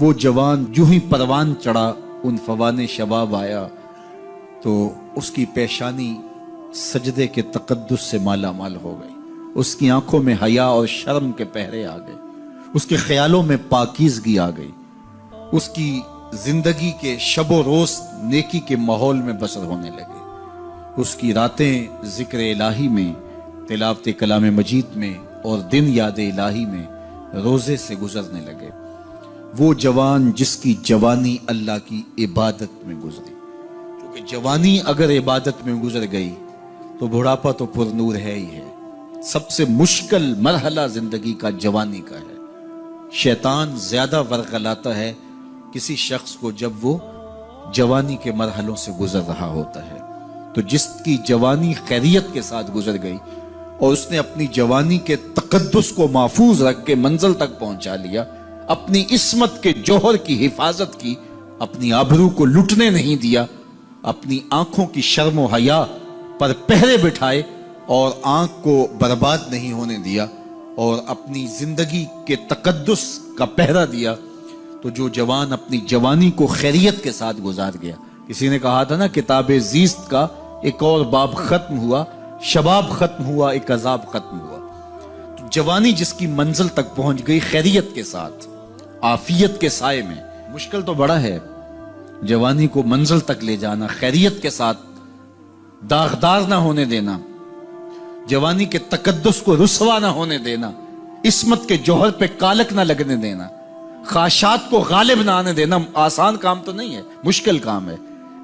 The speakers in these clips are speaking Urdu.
وہ جوان جو ہی پروان چڑھا ان فوان شباب آیا تو اس کی پیشانی سجدے کے تقدس سے مالا مال ہو گئی، اس کی آنکھوں میں حیا اور شرم کے پہرے آ گئے، اس کے خیالوں میں پاکیزگی آ گئی، اس کی زندگی کے شب و روز نیکی کے ماحول میں بسر ہونے لگے، اس کی راتیں ذکر الہی میں، تلاوت کلام مجید میں اور دن یاد الہی میں روزے سے گزرنے لگے۔ وہ جوان جس کی جوانی اللہ کی عبادت میں گزری، کیونکہ جوانی اگر عبادت میں گزر گئی تو بڑھاپا تو پر نور ہے ہی ہے۔ سب سے مشکل مرحلہ زندگی کا جوانی کا ہے۔ شیطان زیادہ ورغلاتا ہے کسی شخص کو جب وہ جوانی کے مرحلوں سے گزر رہا ہوتا ہے۔ تو جس کی جوانی خیریت کے ساتھ گزر گئی اور اس نے اپنی جوانی کے تقدس کو محفوظ رکھ کے منزل تک پہنچا لیا، اپنی عصمت کے جوہر کی حفاظت کی، اپنی آبرو کو لٹنے نہیں دیا، اپنی آنکھوں کی شرم و حیا پر پہرے بٹھائے اور آنکھ کو برباد نہیں ہونے دیا اور اپنی زندگی کے تقدس کا پہرا دیا، تو جو جوان اپنی جوانی کو خیریت کے ساتھ گزار گیا۔ کسی نے کہا تھا نا، کتاب زیست کا ایک اور باب ختم ہوا، شباب ختم ہوا، ایک عذاب ختم ہوا۔ تو جوانی جس کی منزل تک پہنچ گئی خیریت کے ساتھ، عافیت کے سائے میں، مشکل تو بڑا ہے جوانی کو منزل تک لے جانا، خیریت کے ساتھ، داغدار نہ ہونے دینا، جوانی کے تقدس کو رسوا نہ ہونے دینا، عصمت کے جوہر پہ کالک نہ لگنے دینا، خواہشات کو غالب نہ آنے دینا۔ آسان کام تو نہیں ہے، مشکل کام ہے،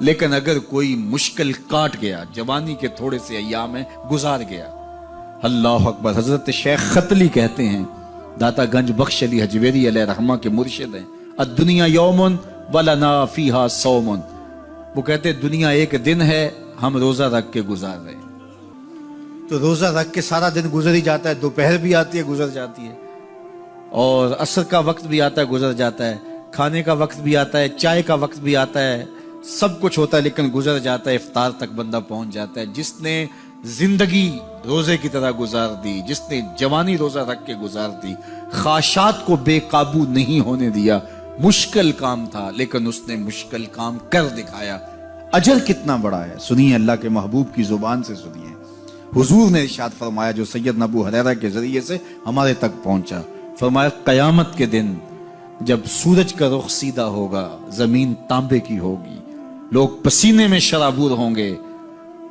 لیکن اگر کوئی مشکل کاٹ گیا، جوانی کے تھوڑے سے ایام میں گزار گیا، اللہ اکبر۔ حضرت شیخ ختلی کہتے ہیں، داتا گنج بخش علی حجویری علیہ رحمہ کے مرشد ہیں، الدنیا یوم ولنا فیہا صوم۔ وہ کہتے ہیں دنیا ایک دن ہے، ہم روزہ رکھ کے گزار رہے ہیں۔ تو روزہ رکھ کے سارا دن گزر ہی جاتا ہے، دوپہر بھی آتی ہے گزر جاتی ہے، اور عصر کا وقت بھی آتا ہے گزر جاتا ہے، کھانے کا وقت بھی آتا ہے، چائے کا وقت بھی آتا ہے، سب کچھ ہوتا ہے لیکن گزر جاتا ہے، افطار تک بندہ پہنچ جاتا ہے۔ جس نے زندگی روزے کی طرح گزار دی، جس نے جوانی روزہ رکھ کے گزار دی، خواہشات کو بے قابو نہیں ہونے دیا، مشکل کام تھا لیکن اس نے مشکل کام کر دکھایا۔ اجر کتنا بڑا ہے، سنیے اللہ کے محبوب کی زبان سے سنیے۔ حضور نے ارشاد فرمایا جو سیدنا ابو ہریرہ کے ذریعے سے ہمارے تک پہنچا، فرمایا قیامت کے دن جب سورج کا رخ سیدھا ہوگا، زمین تانبے کی ہوگی، لوگ پسینے میں شرابور ہوں گے،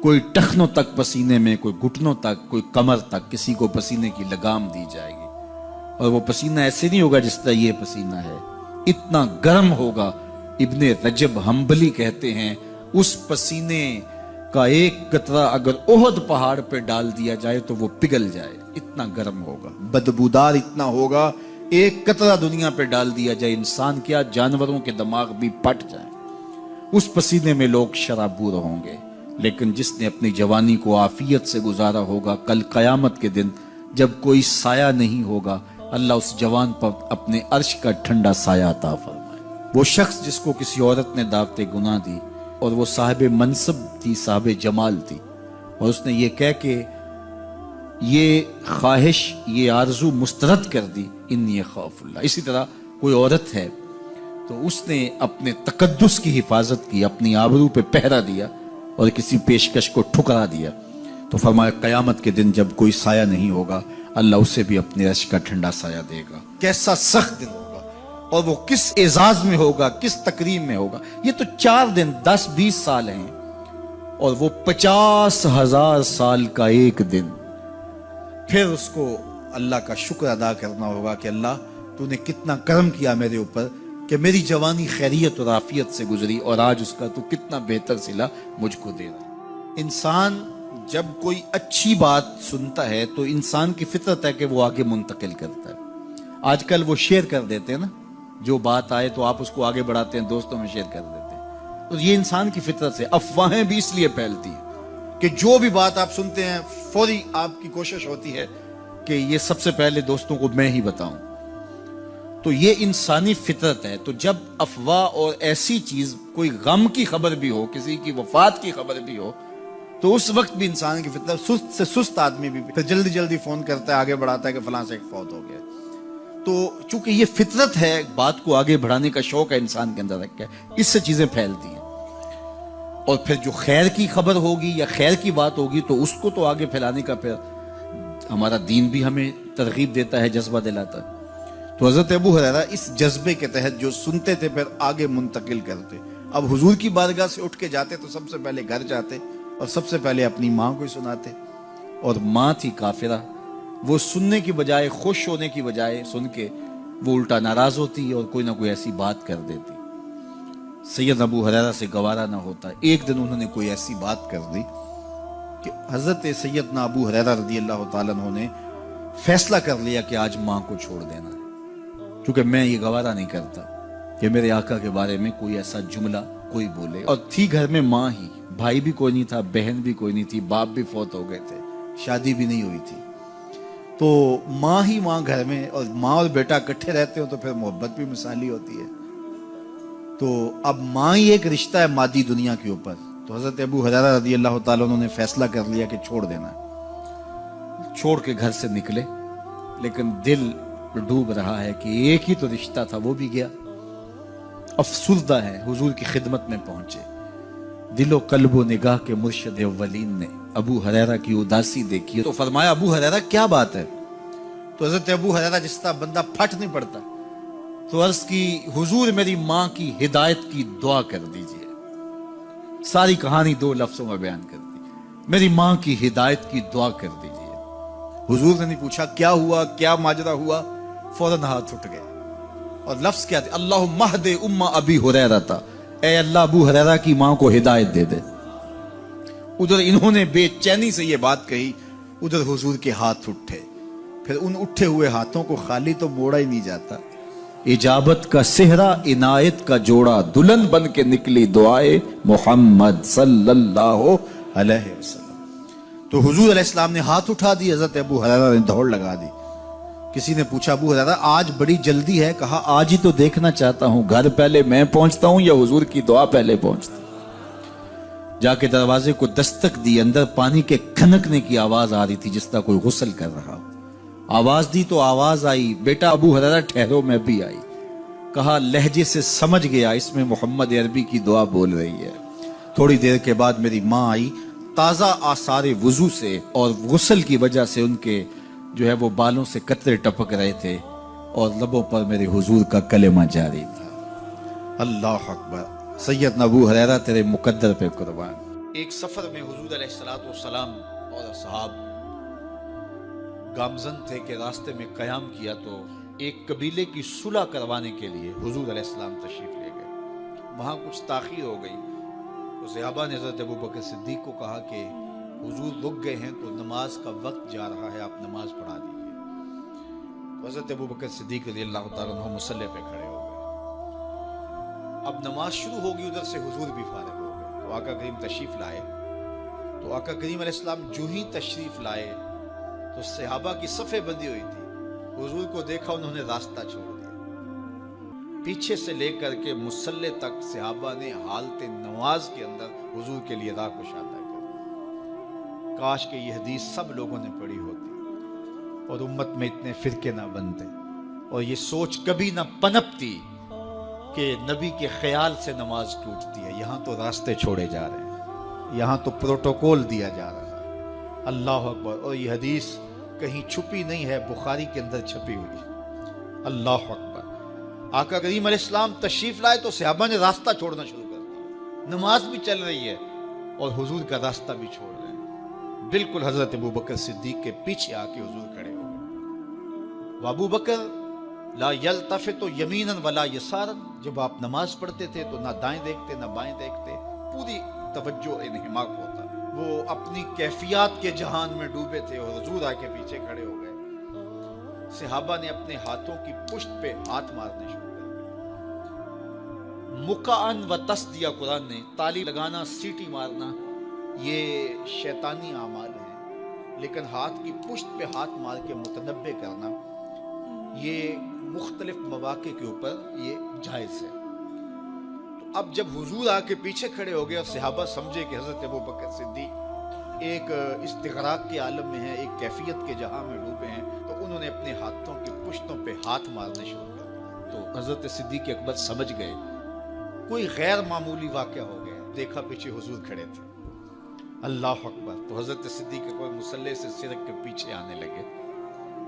کوئی ٹخنوں تک پسینے میں، کوئی گھٹنوں تک، کوئی کمر تک، کسی کو پسینے کی لگام دی جائے گی، اور وہ پسینہ ایسے نہیں ہوگا جس طرح یہ پسینہ ہے، اتنا گرم ہوگا۔ ابن رجب حنبلی کہتے ہیں اس پسینے کا ایک قطرہ اگر احد پہاڑ پہ ڈال دیا جائے تو وہ پگھل جائے، اتنا گرم ہوگا، بدبودار اتنا ہوگا، ایک قطرہ دنیا پہ ڈال دیا جائے، انسان کیا جانوروں کے دماغ بھی پھٹ جائیں، اس پسینے میں لوگ شرابور ہوں گے۔ لیکن جس نے اپنی جوانی کو عافیت سے گزارا ہوگا، کل قیامت کے دن جب کوئی سایہ نہیں ہوگا، اللہ اس جوان پر اپنے عرش کا ٹھنڈا سایہ عطا فرمائے۔ وہ شخص جس کو کسی عورت نے دعوت گناہ دی اور وہ صاحب منصب تھی، صاحب جمال تھی، اور اس نے یہ کہہ کہ یہ خواہش، یہ آرزو مسترد کر دی، انی خاف اللہ۔ اسی طرح کوئی عورت ہے تو اس نے اپنے تقدس کی حفاظت کی، اپنی آبرو پہ پہرا دیا اور کسی پیشکش کو ٹھکرا دیا، تو فرمایا قیامت کے دن جب کوئی سایہ نہیں ہوگا، اللہ اسے بھی اپنے عرش کا ٹھنڈا سایہ دے گا۔ کیسا سخت دن ہوگا، اور وہ کس اعزاز میں ہوگا، کس تکریم میں ہوگا۔ یہ تو 4 دن 10-20 سال ہیں، اور وہ 50,000 سال کا ایک دن۔ پھر اس کو اللہ کا شکر ادا کرنا ہوگا کہ اللہ تو نے کتنا کرم کیا میرے اوپر کہ میری جوانی خیریت اور عافیت سے گزری، اور آج اس کا تو کتنا بہتر صلہ مجھ کو دے رہا۔ انسان جب کوئی اچھی بات سنتا ہے تو انسان کی فطرت ہے کہ وہ آگے منتقل کرتا ہے۔ آج کل وہ شیئر کر دیتے ہیں نا، جو بات آئے تو آپ اس کو آگے بڑھاتے ہیں، دوستوں میں شیئر کر دیتے ہیں۔ تو یہ انسان کی فطرت سے افواہیں بھی اس لیے پھیلتی ہیں کہ جو بھی بات آپ سنتے ہیں فوری آپ کی کوشش ہوتی ہے کہ یہ سب سے پہلے دوستوں کو میں ہی بتاؤں۔ تو یہ انسانی فطرت ہے۔ تو جب افواہ اور ایسی چیز، کوئی غم کی خبر بھی ہو، کسی کی وفات کی خبر بھی ہو، تو اس وقت بھی انسان کی فطرت، سست سے سست آدمی بھی پھر جلدی جلدی فون کرتا ہے، آگے بڑھاتا ہے کہ فلاں سے ایک فوت ہو گیا۔ تو چونکہ یہ فطرت ہے، بات کو آگے بڑھانے کا شوق ہے انسان کے اندر رکھا ہے، اس سے چیزیں پھیلتی ہیں، اور پھر جو خیر کی خبر ہوگی یا خیر کی بات ہوگی تو اس کو تو آگے پھیلانے کا پھر ہمارا دین بھی ہمیں ترغیب دیتا ہے، جذبہ دلاتا ہے۔ تو حضرت ابو ہریرہ اس جذبے کے تحت جو سنتے تھے پھر آگے منتقل کرتے۔ اب حضور کی بارگاہ سے اٹھ کے جاتے تو سب سے پہلے گھر جاتے اور سب سے پہلے اپنی ماں کو سناتے، اور ماں تھی کافرہ، وہ سننے کی بجائے، خوش ہونے کی بجائے سن کے وہ الٹا ناراض ہوتی اور کوئی نہ کوئی ایسی بات کر دیتی۔ سید ابو ہریرہ سے گوارا نہ ہوتا، ایک دن انہوں نے کوئی ایسی بات کر دی کہ حضرت سیدنا ابو ہریرہ رضی اللہ تعالیٰ عنہ نے فیصلہ کر لیا کہ آج ماں کو چھوڑ دینا ہے، کیونکہ میں یہ گوارا نہیں کرتا کہ میرے آقا کے بارے میں کوئی ایسا جملہ کوئی بولے۔ اور تھی گھر میں ماں ہی، بھائی بھی کوئی نہیں تھا، بہن بھی کوئی نہیں تھی، باپ بھی فوت ہو گئے تھے، شادی بھی نہیں ہوئی تھی، تو ماں ہی ماں گھر میں، اور ماں اور بیٹا اکٹھے رہتے ہو تو پھر محبت بھی مثالی ہوتی ہے۔ تو اب ماں ہی ایک رشتہ ہے مادی دنیا کے اوپر، تو حضرت ابو ہریرہ رضی اللہ تعالیٰ عنہ نے فیصلہ کر لیا کہ چھوڑ دینا ہے۔ چھوڑ کے گھر سے نکلے، لیکن دل ڈوب رہا ہے کہ ایک ہی تو رشتہ تھا وہ بھی گیا۔ افسردہ ہے، حضور کی خدمت میں پہنچے، دل و قلب و نگاہ کے مرشد اولین نے ابو ہریرہ کی اداسی دیکھی تو فرمایا ابو ہریرہ کیا بات ہے؟ تو حضرت ابو ہریرہ جس طرح بندہ پھٹ نہیں پڑتا، تو عرض کی حضور میری ماں کی ہدایت کی دعا کر دیجئے۔ ساری کہانی 2 لفظوں میں بیان کر دی، میری ماں کی ہدایت کی دعا کر دیجئے۔ حضور نے نہیں پوچھا کیا ہوا، کیا ماجرا ہوا، فوراً ہاتھ اٹھ گئے، اور لفظ کیا تھے؟ اللہم اہد ام ابی ہریرہ تھا، اے اللہ ابو ہریرہ کی ماں کو ہدایت دے دے۔ ادھر انہوں نے بے چینی سے یہ بات کہی، ادھر حضور کے ہاتھ اٹھے، پھر ان اٹھے ہوئے ہاتھوں کو خالی تو موڑا ہی نہیں جاتا، اجابت کا صحرا عنایت کا جوڑا، دلہن بن کے نکلی دعائے محمد صلی اللہ علیہ وسلم۔ تو حضور علیہ السلام نے ہاتھ اٹھا دی، حضرت ابو ہریرہ نے دوڑ لگا دی۔ کسی نے پوچھا ابو ہریرہ آج بڑی جلدی ہے؟ کہا آج ہی تو دیکھنا چاہتا ہوں، گھر پہلے میں پہنچتا ہوں یا حضور کی دعا پہلے پہنچتی؟ جا کے دروازے کو دستک دی، اندر پانی کے کھنکنے کی آواز آ رہی تھی جس طرح کوئی غسل کر رہا۔ آواز دی تو آواز آئی، بیٹا ابو ہریرہ ٹھہرو، میں بھی آئی۔ کہا لہجے سے سمجھ گیا اس میں محمد عربی کی دعا بول رہی ہے۔ تھوڑی دیر کے بعد میری ماں آئی، تازہ آثار وضو سے، اور غسل کی وجہ سے ان کے جو ہے وہ بالوں سے قطرے ٹپک رہے تھے، اور لبوں پر میرے حضور کا کلمہ جاری تھا۔ اللہ اکبر، سیدنا ابو ہریرہ تیرے مقدر پہ قربان۔ ایک سفر میں حضور علیہ السلام اور اصحاب گامزن تھے کہ راستے میں قیام کیا، تو ایک قبیلے کی صلح کروانے کے لیے حضور علیہ السلام تشریف لے گئے۔ وہاں کچھ تاخیر ہو گئی تو صحابہ نے حضرت ابوبکر صدیق کو کہا کہ حضور رک گئے ہیں تو نماز کا وقت جا رہا ہے، آپ نماز پڑھا دیجیے۔ تو حضرت ابوبکر صدیق رضی اللہ تعالیٰ عنہ مصلی پہ کھڑے ہو گئے۔ اب نماز شروع ہوگی، ادھر سے حضور بھی فارغ ہو گئے، تو آقا کریم تشریف لائے۔ تو آقا کریم علیہ السلام جو ہی تشریف لائے تو صحابہ کی صفیں بندی ہوئی تھی، حضور کو دیکھا انہوں نے راستہ چھوڑ دیا۔ پیچھے سے لے کر کے مصلی تک صحابہ نے حالت نماز کے اندر حضور کے لیے راہ کشادہ کر۔ کاش کہ یہ حدیث سب لوگوں نے پڑھی ہوتی اور امت میں اتنے فرقے نہ بنتے، اور یہ سوچ کبھی نہ پنپتی کہ نبی کے خیال سے نماز ٹوٹتی ہے۔ یہاں تو راستے چھوڑے جا رہے ہیں، یہاں تو پروٹوکول دیا جا رہا ہے۔ اللہ اکبر، اور یہ حدیث کہیں چھپی نہیں ہے، بخاری کے اندر چھپی ہوئی۔ اللہ اکبر، آقا کریم علیہ السلام تشریف لائے تو صحابہ نے راستہ چھوڑنا شروع کر دیا، نماز بھی چل رہی ہے اور حضور کا راستہ بھی چھوڑ رہے ہیں۔ بالکل حضرت ابوبکر صدیق کے پیچھے آ کے حضور کھڑے ہو گئے۔ وابوبکر لا یلتفت یمینا ولا یسارا، جب آپ نماز پڑھتے تھے تو نہ دائیں دیکھتے نہ بائیں دیکھتے، پوری توجہ انہماک ہوتا۔ وہ اپنی کیفیات کے جہان میں ڈوبے تھے اور حضور آ کے پیچھے کھڑے ہو گئے۔ صحابہ نے اپنے ہاتھوں کی پشت پہ ہاتھ مارنے شروع کر دیے۔ مقعن و تصدیہ، قرآن نے تالی لگانا، سیٹی مارنا، یہ شیطانی اعمال ہیں، لیکن ہاتھ کی پشت پہ ہاتھ مار کے متنبع کرنا یہ مختلف مواقع کے اوپر یہ جائز ہے۔ تو اب جب حضور آ کے پیچھے کھڑے ہو گئے اور صحابہ سمجھے کہ حضرت ابوبکر صدیق ایک استغراق کے عالم میں ہیں، ایک کیفیت کے جہاں میں ڈوبے ہیں، تو انہوں نے اپنے ہاتھوں کی پشتوں پہ ہاتھ مارنے شروع کر دیے۔ تو حضرت صدیق اکبر سمجھ گئے کوئی غیر معمولی واقعہ ہو گیا۔ دیکھا پیچھے حضور کھڑے تھے، اللہ اکبر۔ تو حضرت صدیق اکبر مصلی سے سرک کے پیچھے آنے لگے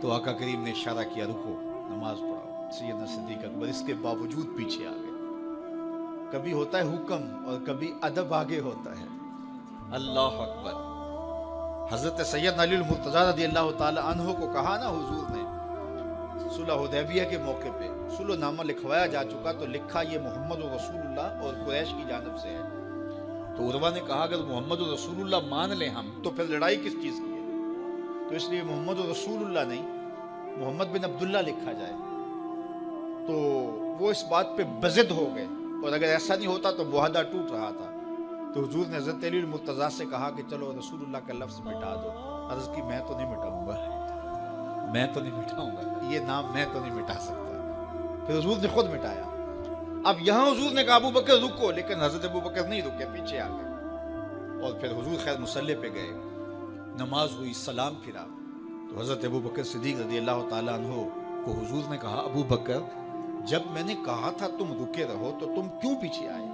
تو آقا کریم نے اشارہ کیا رکو نماز پڑھاؤ۔ سیدنا صدیق اکبر اس کے باوجود پیچھے آ گئے۔ کبھی ہوتا ہے حکم اور کبھی ادب آگے ہوتا ہے، اللہ اکبر۔ حضرت سیدنا علی المرتضیٰ رضی اللہ تعالی عنہ کو کہا نا حضور نے صلح حدیبیہ کے موقع پہ صلح نامہ لکھوایا جا چکا تو لکھا یہ محمد رسول اللہ اور قریش کی جانب سے ہے۔ تو عروہ نے کہا اگر محمد رسول اللہ مان لیں ہم تو پھر لڑائی کس چیز کی ہے؟ تو اس لیے محمد رسول اللہ نہیں محمد بن عبداللہ لکھا جائے۔ تو وہ اس بات پہ بضد ہو گئے، اور اگر ایسا نہیں ہوتا تو معاہدہ ٹوٹ رہا تھا۔ تو حضور نے حضرت علی المرتضیٰ سے کہا کہ چلو رسول اللہ کا لفظ مٹا دو۔ عرض کی میں تو نہیں مٹاؤں گا، میں تو نہیں مٹاؤں گا، یہ نام میں تو نہیں مٹا سکتا۔ پھر حضور نے خود مٹایا۔ اب یہاں حضور نے کہا ابو بکر رکو، لیکن حضرت ابو بکر نہیں رکے، پیچھے آ گئے۔ اور پھر حضور خیر مصلی پہ گئے، نماز ہوئی، سلام پھرا تو حضرت ابو بکر صدیق رضی اللہ تعالیٰ عنہ کو حضور نے کہا ابو بکر جب میں نے کہا تھا تم رکے رہو تو تم کیوں پیچھے آئے؟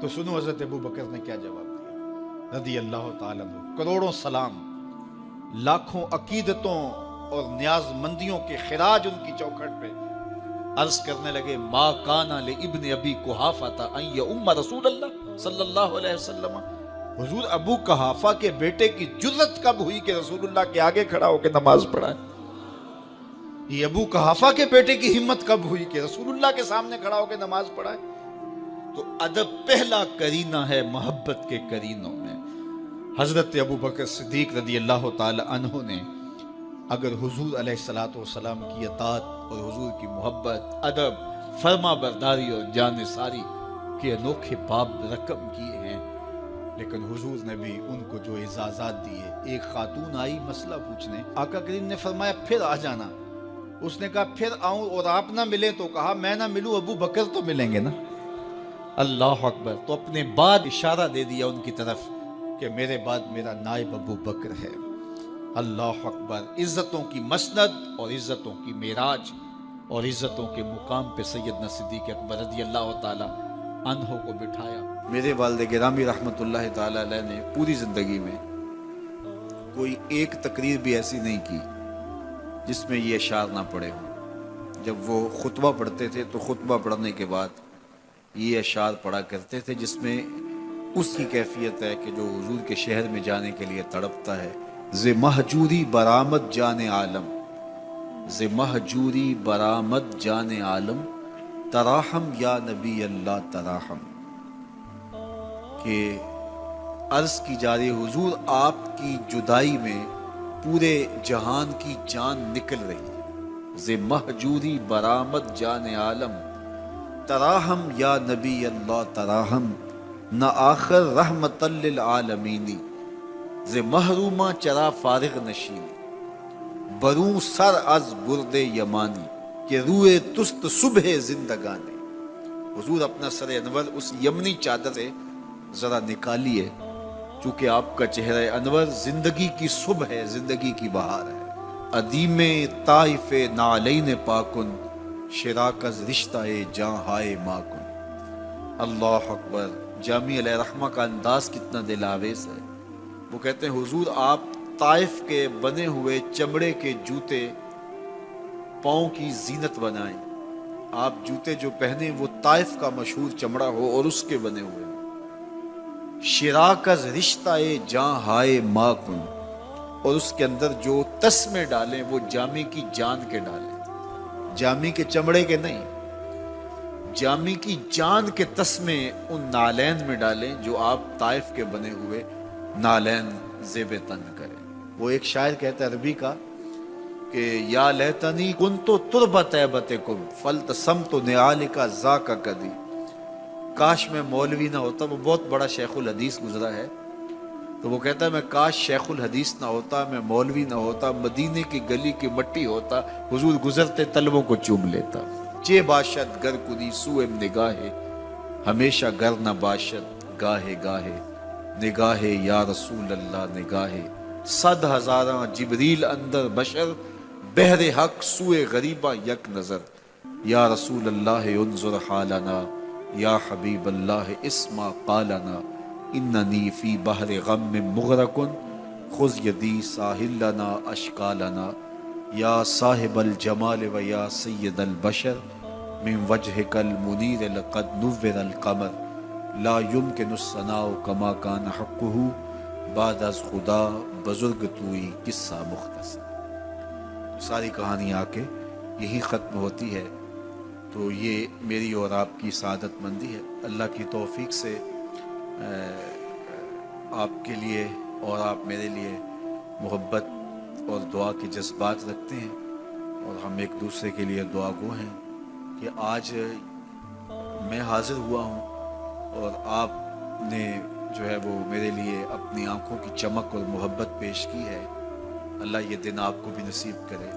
تو سنو حضرت ابو بکر نے کیا جواب دیا رضی اللہ تعالیٰ عنہ۔ کروڑوں سلام، لاکھوں عقیدتوں اور نیاز مندیوں کے خراج ان کی چوکھٹ پہ عرض کرنے لگے ما کانا لابن ابی قحافہ ان یؤم رسول اللہ صلی اللہ علیہ وسلم۔ حضور ابو قحافہ کے بیٹے کی جرت کب ہوئی کہ رسول اللہ کے آگے کھڑا ہو کے نماز پڑھائے؟ یہ ابو قحافہ کے بیٹے کی ہمت کب ہوئی کہ رسول اللہ کے سامنے کھڑا ہو کے نماز پڑھائے؟ تو ادب پہلا کرینہ ہے محبت کے کرینوں میں۔ حضرت ابو بکر صدیق رضی اللہ تعالی عنہ نے اگر حضور علیہ الصلوۃ والسلام کی اطاعت اور حضور کی محبت، ادب، فرما برداری اور جان ساری کے انوکھے باب رقم کیے ہیں، لیکن حضور نے بھی ان کو جو اعزازات دیے۔ ایک خاتون آئی مسئلہ پوچھنے، آقا کریم نے فرمایا پھر آ جانا۔ اس نے کہا پھر آؤں اور آپ نہ ملے؟ تو کہا میں نہ ملوں ابو بکر تو ملیں گے نا، اللہ اکبر۔ تو اپنے بعد اشارہ دے دیا ان کی طرف کہ میرے بعد میرا نائب ابو بکر ہے، اللہ اکبر۔ عزتوں کی مسند اور عزتوں کی معراج اور عزتوں کے مقام پہ سیدنا صدیق اکبر رضی اللہ تعالی عنہ کو بٹھایا۔ میرے والد گرامی رحمت اللہ تعالی علیہ نے پوری زندگی میں کوئی ایک تقریر بھی ایسی نہیں کی جس میں یہ اشعار نہ پڑے ہوں۔ جب وہ خطبہ پڑھتے تھے تو خطبہ پڑھنے کے بعد یہ اشعار پڑھا کرتے تھے، جس میں اس کی کیفیت ہے کہ جو حضور کے شہر میں جانے کے لیے تڑپتا ہے۔ ز مہجوری برآمد جان عالم، ز مہجوری برآمد جان عالم، تراہم یا نبی اللہ تراہم۔ کہ عرض کی جا رہی حضور آپ کی جدائی میں پورے جہان کی جان نکل رہی ہے۔ ز مہجوری برآمد جان عالم، تراہم یا نبی اللہ تراہم، نہ آخر رحمت للعالمین، ز محرومہ چرا فارغ نشین، بروں سر از برد یمانی، کہ روئے تست صبح زندگانی۔ حضور اپنا سر انور اس یمنی چادر سے ذرا نکالیے، چونکہ آپ کا چہرہ انور زندگی کی صبح ہے، زندگی کی بہار ہے۔ ادیم طائف نعلین پاکن، شراکز رشتہ جاں ہائے ماکن۔ اللہ اکبر۔ جامی علیہ رحمہ کا انداز کتنا دل آویز ہے۔ وہ کہتے ہیں حضور آپ طائف کے بنے ہوئے چمڑے کے جوتے پاؤں کی زینت بنائیں۔ آپ جوتے جو پہنے وہ طائف کا مشہور چمڑا ہو اور اس کے بنے ہوئے۔ شراکز رشتہ جاں ہائے ماکن، اور اس کے اندر جو تسمے ڈالیں وہ جامی کی جان کے ڈالیں، جامی کے چمڑے کے نہیں، جامی کی جان کے تسمے ان نالین میں ڈالیں جو آپ طائف کے بنے ہوئے نالین زیب تن کریں۔ وہ ایک شاعر کہتا ہے عربی کا کہ یا لیتنی کنتو تربت ایبتکم فلتسمت نعالک ذاک کدی۔ کاش میں مولوی نہ ہوتا، وہ بہت بڑا شیخ الحدیث گزرا ہے، تو وہ کہتا ہے میں کاش شیخ الحدیث نہ ہوتا، میں مولوی نہ ہوتا، مدینے کی گلی کی مٹی ہوتا، حضور گزرتے طلبوں کو چوم لیتا۔ چے باشد گر کنی سوئم نگاہے، ہمیشہ گر نہ باشد گاہے گاہے، نگاہے یا رسول اللہ نگاہے، صد ہزاراں جبریل اندر بشر، بہر حق سوئے غریبہ یک نظر، یا رسول اللہ انظر حالنا، یا حبیب اللہ اسما قالنا، اننی فی بحر غم مغرق خذ یدی ساحل لنا اشکالنا، یا صاحب الجمال و یا سید البشر من وجهک المنیر لقد نور القمر، لا يمکن الثناء کما کان حقہ بعد از خدا بزرگ توئی قصہ مختصر۔ ساری کہانی آ کے یہی ختم ہوتی ہے، تو یہ میری اور آپ کی سعادت مندی ہے۔ اللہ کی توفیق سے آپ کے لیے اور آپ میرے لیے محبت اور دعا کے جذبات رکھتے ہیں، اور ہم ایک دوسرے کے لیے دعا گو ہیں کہ آج میں حاضر ہوا ہوں اور آپ نے جو ہے وہ میرے لیے اپنی آنکھوں کی چمک اور محبت پیش کی ہے۔ اللہ یہ دن آپ کو بھی نصیب کرے۔